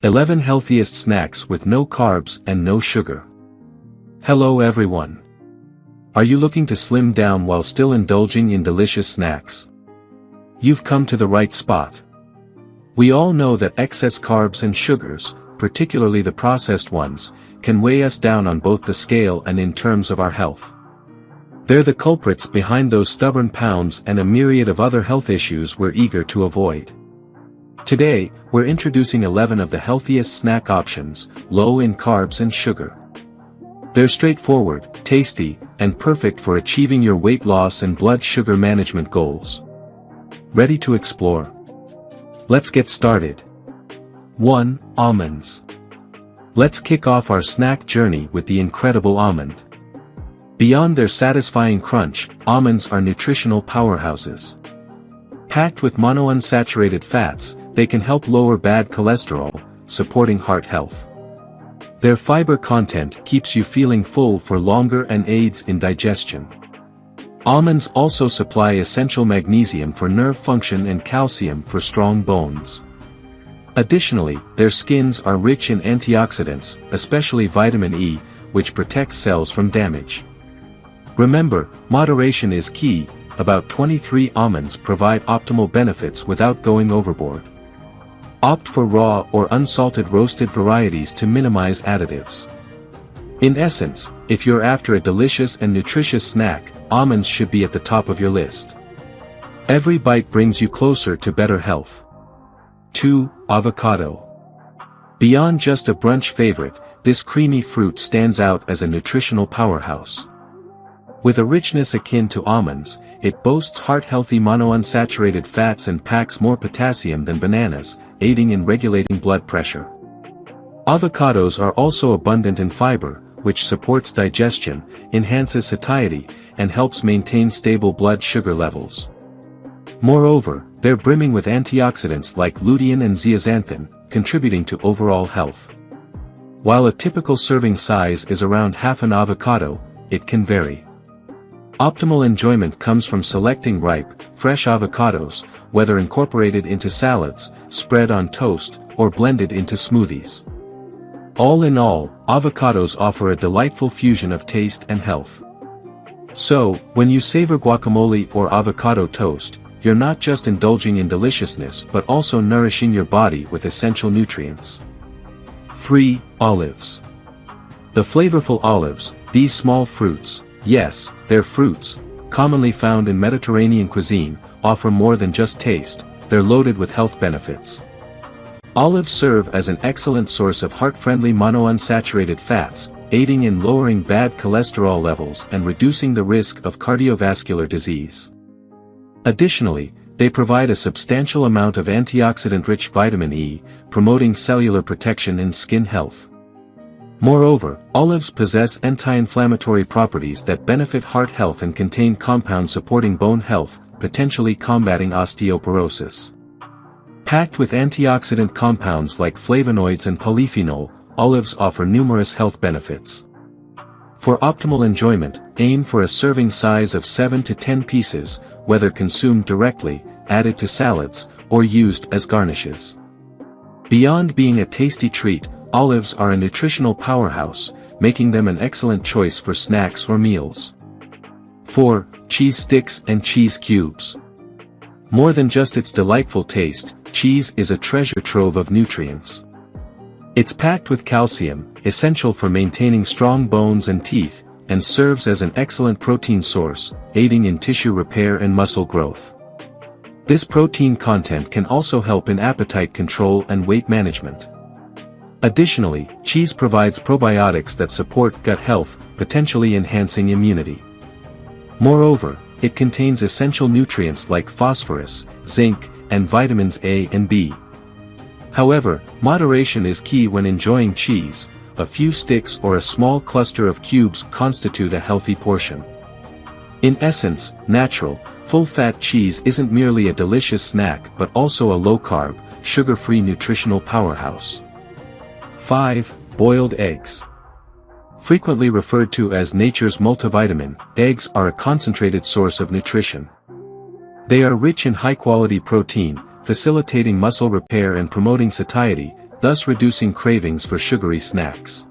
11 healthiest snacks with no carbs and no sugar. Hello everyone. Are you looking to slim down while still indulging in delicious snacks? You've come to the right spot. We all know that excess carbs and sugars, particularly the processed ones, can weigh us down on both the scale and in terms of our health. They're the culprits behind those stubborn pounds and a myriad of other health issues we're eager to avoid. Today, we're introducing 11 of the healthiest snack options, low in carbs and sugar. They're straightforward, tasty, and perfect for achieving your weight loss and blood sugar management goals. Ready to explore? Let's get started. 1. Almonds. Let's kick off our snack journey with the incredible almond. Beyond their satisfying crunch, almonds are nutritional powerhouses. Packed with monounsaturated fats, they can help lower bad cholesterol, supporting heart health. Their fiber content keeps you feeling full for longer and aids in digestion. Almonds also supply essential magnesium for nerve function and calcium for strong bones. Additionally, their skins are rich in antioxidants, especially vitamin E, which protects cells from damage. Remember, moderation is key. About 23 almonds provide optimal benefits without going overboard. Opt for raw or unsalted roasted varieties to minimize additives. In essence, if you're after a delicious and nutritious snack, almonds should be at the top of your list. Every bite brings you closer to better health. 2. Avocado. Beyond just a brunch favorite, this creamy fruit stands out as a nutritional powerhouse. With a richness akin to almonds, it boasts heart-healthy monounsaturated fats and packs more potassium than bananas, aiding in regulating blood pressure. Avocados are also abundant in fiber, which supports digestion, enhances satiety, and helps maintain stable blood sugar levels. Moreover, they're brimming with antioxidants like lutein and zeaxanthin, contributing to overall health. While a typical serving size is around half an avocado, it can vary. Optimal enjoyment comes from selecting ripe, fresh avocados, whether incorporated into salads, spread on toast, or blended into smoothies. All in all, avocados offer a delightful fusion of taste and health. So, when you savor guacamole or avocado toast, you're not just indulging in deliciousness but also nourishing your body with essential nutrients. 3. Olives. The flavorful olives, these small fruits, yes, they're fruits, commonly found in Mediterranean cuisine, offer more than just taste, they're loaded with health benefits. Olives serve as an excellent source of heart-friendly monounsaturated fats, aiding in lowering bad cholesterol levels and reducing the risk of cardiovascular disease. Additionally, they provide a substantial amount of antioxidant-rich vitamin E, promoting cellular protection and skin health. Moreover, olives possess anti-inflammatory properties that benefit heart health and contain compounds supporting bone health, potentially combating osteoporosis. Packed with antioxidant compounds like flavonoids and polyphenol, olives offer numerous health benefits. For optimal enjoyment, aim for a serving size of 7 to 10 pieces, whether consumed directly, added to salads, or used as garnishes. Beyond being a tasty treat, olives are a nutritional powerhouse, making them an excellent choice for snacks or meals. 4. Cheese sticks and cheese cubes. More than just its delightful taste, cheese is a treasure trove of nutrients. It's packed with calcium, essential for maintaining strong bones and teeth, and serves as an excellent protein source, aiding in tissue repair and muscle growth. This protein content can also help in appetite control and weight management. Additionally, cheese provides probiotics that support gut health, potentially enhancing immunity. Moreover, it contains essential nutrients like phosphorus, zinc, and vitamins A and B. However, moderation is key when enjoying cheese. A few sticks or a small cluster of cubes constitute a healthy portion. In essence, natural, full-fat cheese isn't merely a delicious snack but also a low-carb, sugar-free nutritional powerhouse. 5. Boiled eggs. Frequently referred to as nature's multivitamin, eggs are a concentrated source of nutrition. They are rich in high-quality protein, facilitating muscle repair and promoting satiety, thus reducing cravings for sugary snacks.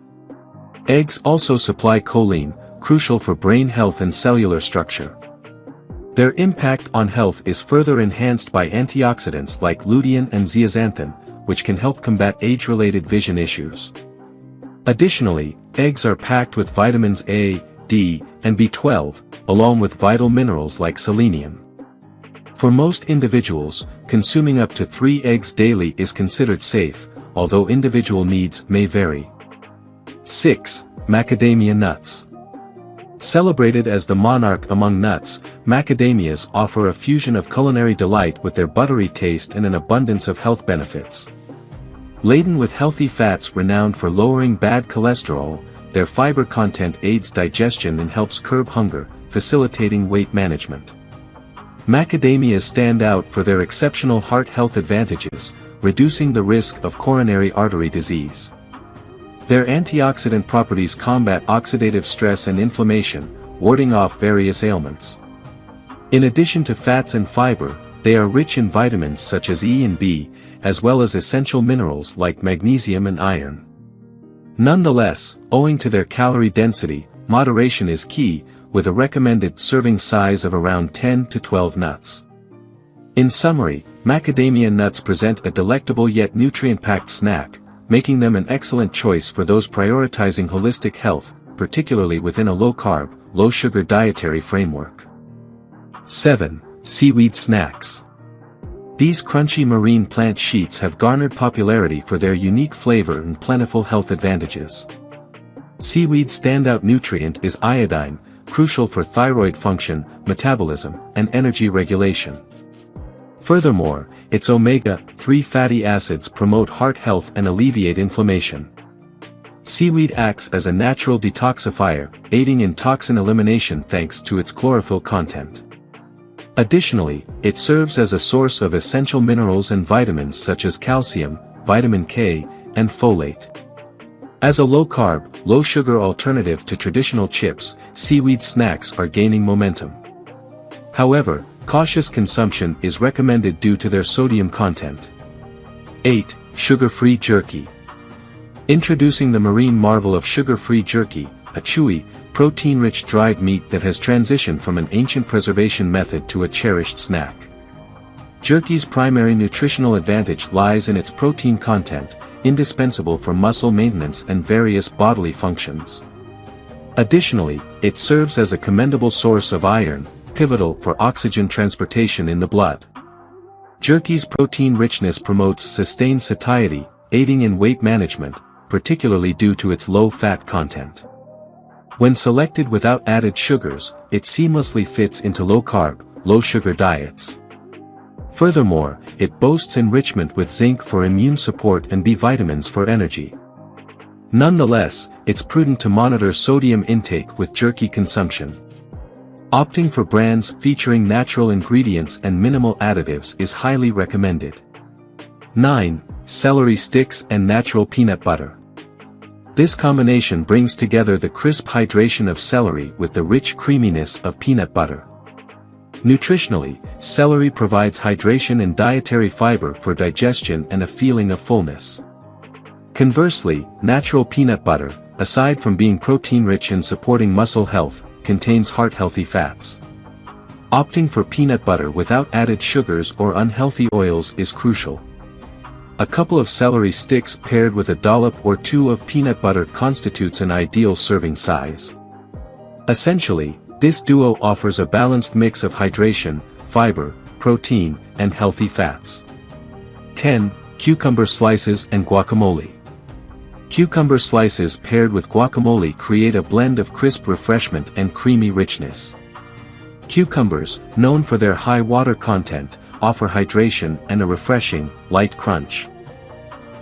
Eggs also supply choline, crucial for brain health and cellular structure. Their impact on health is further enhanced by antioxidants like lutein and zeaxanthin, which can help combat age-related vision issues. Additionally, eggs are packed with vitamins A, D, and B12, along with vital minerals like selenium. For most individuals, consuming up to 3 eggs daily is considered safe, although individual needs may vary. 6. Macadamia nuts. Celebrated as the monarch among nuts, macadamias offer a fusion of culinary delight with their buttery taste and an abundance of health benefits. Laden with healthy fats renowned for lowering bad cholesterol, their fiber content aids digestion and helps curb hunger, facilitating weight management. Macadamias stand out for their exceptional heart health advantages, reducing the risk of coronary artery disease. Their antioxidant properties combat oxidative stress and inflammation, warding off various ailments. In addition to fats and fiber, they are rich in vitamins such as E and B, as well as essential minerals like magnesium and iron. Nonetheless, owing to their calorie density, moderation is key, with a recommended serving size of around 10 to 12 nuts. In summary, macadamia nuts present a delectable yet nutrient-packed snack, making them an excellent choice for those prioritizing holistic health, particularly within a low-carb, low-sugar dietary framework. 7. Seaweed Snacks. These crunchy marine plant sheets have garnered popularity for their unique flavor and plentiful health advantages. Seaweed's standout nutrient is iodine, crucial for thyroid function, metabolism, and energy regulation. Furthermore, its omega-3 fatty acids promote heart health and alleviate inflammation. Seaweed acts as a natural detoxifier, aiding in toxin elimination thanks to its chlorophyll content. Additionally, it serves as a source of essential minerals and vitamins such as calcium, vitamin K, and folate. As a low-carb, low-sugar alternative to traditional chips, seaweed snacks are gaining momentum. However, cautious consumption is recommended due to their sodium content. 8. Sugar-Free Jerky. Introducing the marine marvel of sugar-free jerky, a chewy, protein-rich dried meat that has transitioned from an ancient preservation method to a cherished snack. Jerky's primary nutritional advantage lies in its protein content, indispensable for muscle maintenance and various bodily functions. Additionally, it serves as a commendable source of iron, pivotal for oxygen transportation in the blood. Jerky's protein richness promotes sustained satiety, aiding in weight management, particularly due to its low-fat content. When selected without added sugars, it seamlessly fits into low-carb, low-sugar diets. Furthermore, it boasts enrichment with zinc for immune support and B vitamins for energy. Nonetheless, it's prudent to monitor sodium intake with jerky consumption. Opting for brands featuring natural ingredients and minimal additives is highly recommended. 9. Celery sticks and natural peanut butter. This combination brings together the crisp hydration of celery with the rich creaminess of peanut butter. Nutritionally, celery provides hydration and dietary fiber for digestion and a feeling of fullness. Conversely, natural peanut butter, aside from being protein-rich and supporting muscle health, contains heart-healthy fats. Opting for peanut butter without added sugars or unhealthy oils is crucial. A couple of celery sticks paired with a dollop or two of peanut butter constitutes an ideal serving size. Essentially, this duo offers a balanced mix of hydration, fiber, protein, and healthy fats. 10. Cucumber slices and guacamole. Cucumber slices paired with guacamole create a blend of crisp refreshment and creamy richness. Cucumbers, known for their high water content, offer hydration and a refreshing, light crunch.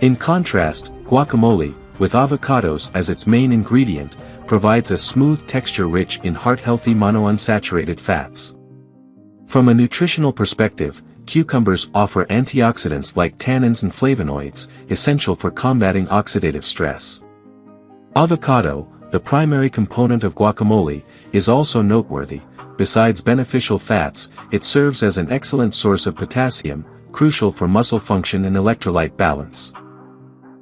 In contrast, guacamole, with avocados as its main ingredient, provides a smooth texture rich in heart-healthy monounsaturated fats. From a nutritional perspective, cucumbers offer antioxidants like tannins and flavonoids, essential for combating oxidative stress. Avocado, the primary component of guacamole, is also noteworthy. Besides beneficial fats, it serves as an excellent source of potassium, crucial for muscle function and electrolyte balance.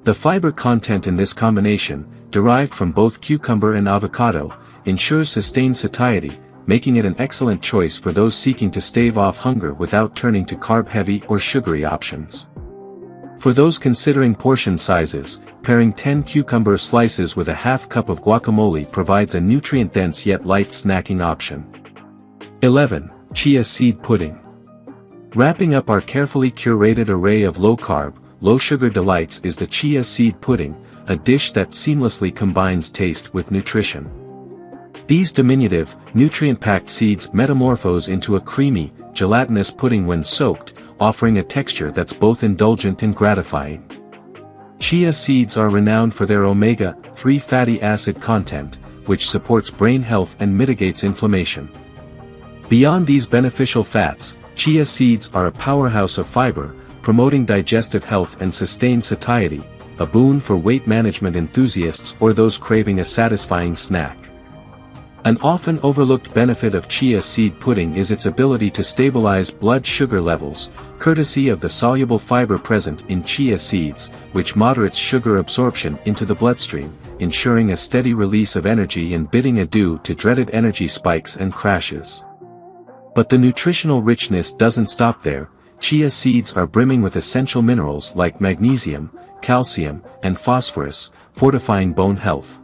The fiber content in this combination, derived from both cucumber and avocado, ensures sustained satiety, making it an excellent choice for those seeking to stave off hunger without turning to carb-heavy or sugary options. For those considering portion sizes, pairing 10 cucumber slices with a half cup of guacamole provides a nutrient-dense yet light snacking option. 11. Chia seed pudding. Wrapping up our carefully curated array of low-carb, low-sugar delights is the chia seed pudding, a dish that seamlessly combines taste with nutrition. These diminutive, nutrient-packed seeds metamorphose into a creamy, gelatinous pudding when soaked, offering a texture that's both indulgent and gratifying. Chia seeds are renowned for their omega-3 fatty acid content, which supports brain health and mitigates inflammation. Beyond these beneficial fats, chia seeds are a powerhouse of fiber, promoting digestive health and sustained satiety, a boon for weight management enthusiasts or those craving a satisfying snack. An often overlooked benefit of chia seed pudding is its ability to stabilize blood sugar levels, courtesy of the soluble fiber present in chia seeds, which moderates sugar absorption into the bloodstream, ensuring a steady release of energy and bidding adieu to dreaded energy spikes and crashes. But the nutritional richness doesn't stop there. Chia seeds are brimming with essential minerals like magnesium, calcium, and phosphorus, fortifying bone health.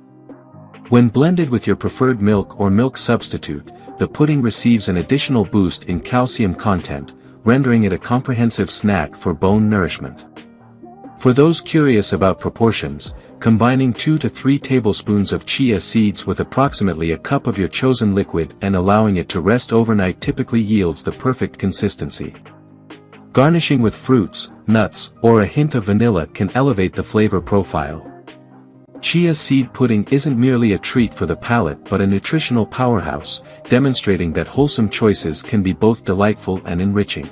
When blended with your preferred milk or milk substitute, the pudding receives an additional boost in calcium content, rendering it a comprehensive snack for bone nourishment. For those curious about proportions, combining 2 to 3 tablespoons of chia seeds with approximately a cup of your chosen liquid and allowing it to rest overnight typically yields the perfect consistency. Garnishing with fruits, nuts, or a hint of vanilla can elevate the flavor profile. Chia seed pudding isn't merely a treat for the palate but a nutritional powerhouse, demonstrating that wholesome choices can be both delightful and enriching.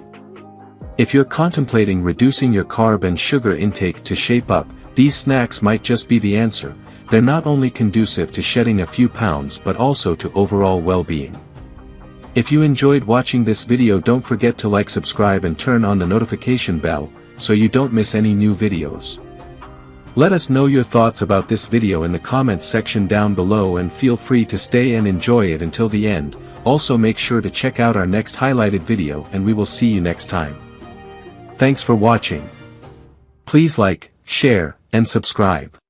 If you're contemplating reducing your carb and sugar intake to shape up, these snacks might just be the answer. They're not only conducive to shedding a few pounds but also to overall well-being. If you enjoyed watching this video, don't forget to like, subscribe and turn on the notification bell, so you don't miss any new videos. Let us know your thoughts about this video in the comments section down below and feel free to stay and enjoy it until the end. Also make sure to check out our next highlighted video and we will see you next time. Thanks for watching. Please like, share, and subscribe.